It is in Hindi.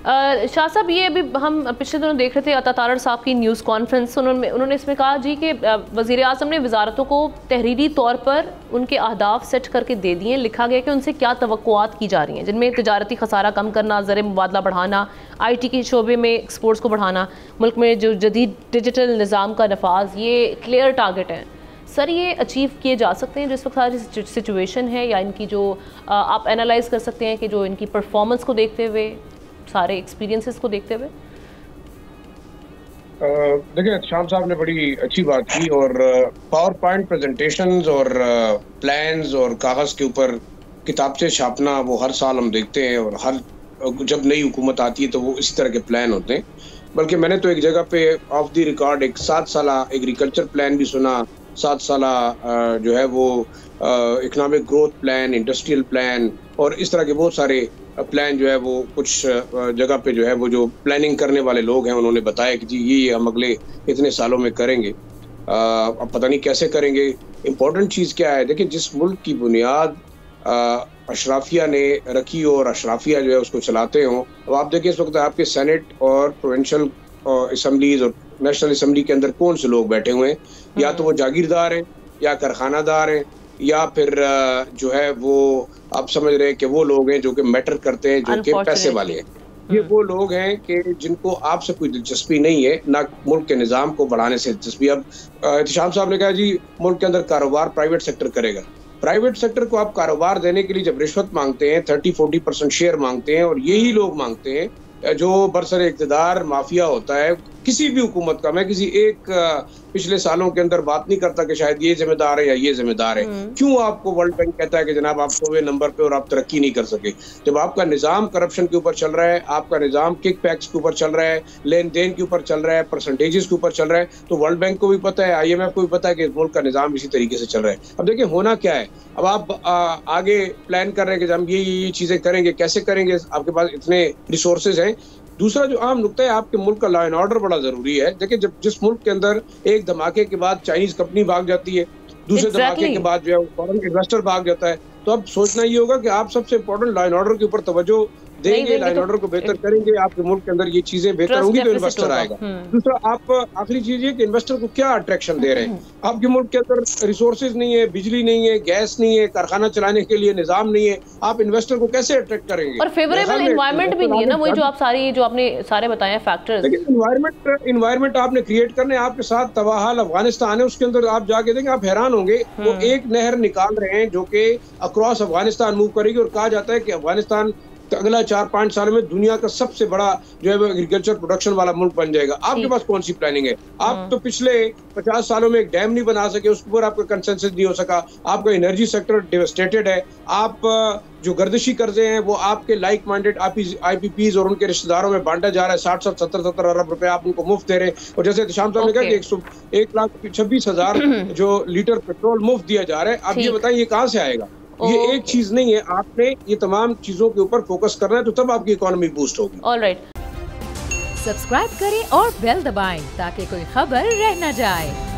शाह साहब, ये अभी हम पिछले दिनों देख रहे थे अता तारड़ साहब की न्यूज़ कॉन्फ्रेंस, उन्होंने इसमें कहा जी कि वज़ीर आज़म ने वजारतों को तहरीरी तौर पर उनके अहदाफ सेट करके दे दिए, लिखा गया कि उनसे क्या तवक्कुआत की जा रही हैं, जिनमें तिजारती खसारा कम करना, ज़र मुबादला बढ़ाना, IT के शोबे में एक्सपोर्ट्स को बढ़ाना, मुल्क में जो जदीद डिजिटल निज़ाम का नफाज, ये क्लियर टारगेट हैं। सर, ये अचीव किए जा सकते हैं जिस वक्त सारी सिचुएशन है, या इनकी जो आप एनालाइज कर सकते हैं कि जो इनकी परफॉर्मेंस को देखते हुए, सारे एक्सपीरियंसेस को देखते हुए? देखिए, शाम साहब ने बड़ी अच्छी बात की, और पावर पॉइंट प्रेजेंटेशंस और प्लान्स और कागज़ के ऊपर किताब से छापना वो हर साल हम देखते हैं, और हर जब नई हुकूमत आती है तो वो इसी तरह के प्लान होते हैं। बल्कि मैंने तो एक जगह पे ऑफ द रिकॉर्ड एक 7 साला एग्रीकल्चर प्लान भी सुना, 7 साला जो है वो economic growth plan, industrial plan, और इस तरह के बहुत सारे प्लान जो है वो कुछ जगह पे जो है वो जो प्लानिंग करने वाले लोग हैं उन्होंने बताया कि जी ये हम अगले इतने सालों में करेंगे। अब पता नहीं कैसे करेंगे। इम्पोर्टेंट चीज़ क्या है, देखिए, जिस मुल्क की बुनियाद अशराफिया ने रखी और अशराफिया जो है उसको चलाते हों। अब आप देखिए, इस वक्त आपके सेनेट और प्रोविंशियल असम्बलीज और नेशनल असम्बली के अंदर कौन से लोग बैठे हुए हैं, या तो वो जागीरदार हैं, या कारखानादार हैं, या फिर जो है वो आप समझ रहे हैं कि वो लोग हैं जो कि मैटर करते हैं, जो कि पैसे वाले हैं। ये वो लोग हैं कि जिनको आपसे कोई दिलचस्पी नहीं है, ना मुल्क के निज़ाम को बढ़ाने से दिलचस्पी। अब इत्तेशाम साहब ने कहा जी मुल्क के अंदर कारोबार प्राइवेट सेक्टर करेगा। प्राइवेट सेक्टर को आप कारोबार देने के लिए जब रिश्वत मांगते हैं, 30-40% शेयर मांगते हैं, और यही लोग मांगते हैं जो बरसरे इक़्तिदार माफिया होता है किसी भी हुकूमत का। मैं किसी एक पिछले सालों के अंदर बात नहीं करता कि शायद ये जिम्मेदार है या ये जिम्मेदार है। क्यों आपको वर्ल्ड बैंक कहता है कि जनाब आप 100वें नंबर पे और आप तरक्की नहीं कर सके? जब आपका निज़ाम करप्शन के ऊपर चल रहा है, आपका निज़ाम किक पैक्स के ऊपर चल रहा है, लेन देन के ऊपर चल रहा है, परसेंटेजेस के ऊपर चल रहा है, तो वर्ल्ड बैंक को भी पता है, IMF को भी पता है कि मुल्क का निज़ाम इसी तरीके से चल रहा है। अब देखिए होना क्या है, अब आप आगे प्लान कर रहे हैं कि हम ये चीज़ें करेंगे, कैसे करेंगे? आपके पास इतने रिसोर्सेज हैं। दूसरा जो आम नुकता है, आपके मुल्क का लॉ एंड ऑर्डर बड़ा जरूरी है। देखिए, जब जिस मुल्क के अंदर एक धमाके के बाद चाइनीज कंपनी भाग जाती है, दूसरे धमाके के बाद जो है फॉरेन इन्वेस्टर भाग जाता है, तो अब सोचना ये होगा कि आप सबसे इम्पोर्टेंट लॉ एंड ऑर्डर के ऊपर तवज्जो देंगे, लॉ एंड ऑर्डर को बेहतर करेंगे, आपके मुल्क के अंदर ये चीजें बेहतर होंगी तो इन्वेस्टर आएगा। दूसरा, आप आखिरी चीज ये कि इन्वेस्टर को क्या अट्रैक्शन दे रहे हैं। आपके मुल्क के अंदर रिसोर्सेज नहीं है, बिजली नहीं है, गैस नहीं है, कारखाना चलाने के लिए निजाम नहीं है, आप इन्वेस्टर को कैसे अट्रैक्ट करेंगे? और फेवरेबल एनवायरनमेंट भी नहीं है ना, वही जो आप जो आपने सारे बताए फैक्टर्स। इन्वायरमेंट आपने क्रिएट करने, आपके साथ तबाहाल अफगानिस्तान है, उसके अंदर आप जाके देखें, आप हैरान होंगे। वो एक नहर निकाल रहे हैं जो कि अक्रॉस अफगानिस्तान मूव करेगी, और कहा जाता है कि अफगानिस्तान अगला 4-5 साल में दुनिया का सबसे बड़ा जो है वो एग्रीकल्चर प्रोडक्शन वाला मुल्क बन जाएगा। आपके पास कौन सी प्लानिंग है? आप तो पिछले 50 सालों में एक डैम नहीं बना सके, उसके ऊपर आपका कंसेंसस नहीं हो सका। आपका एनर्जी सेक्टर डेवस्टेटेड है। आप जो गर्दिशी कर्जे हैं वो आपके लाइक माइंडेड IPPs और उनके रिश्तेदारों में बांटा जा रहा है। 60-70 अरब रुपए आप उनको मुफ्त दे रहे हैं। और जैसे शाम साहब ने कहा कि 1,26,000 जो लीटर पेट्रोल मुफ्त दिया जा रहा है। आप ये बताएं, ये कहाँ से आएगा? ये एक चीज नहीं है, आपने ये तमाम चीजों के ऊपर फोकस करना है, तो तब आपकी इकोनॉमी बूस्ट होगी। ऑलराइट, सब्सक्राइब करें और बेल दबाएं ताकि कोई खबर रह न जाए।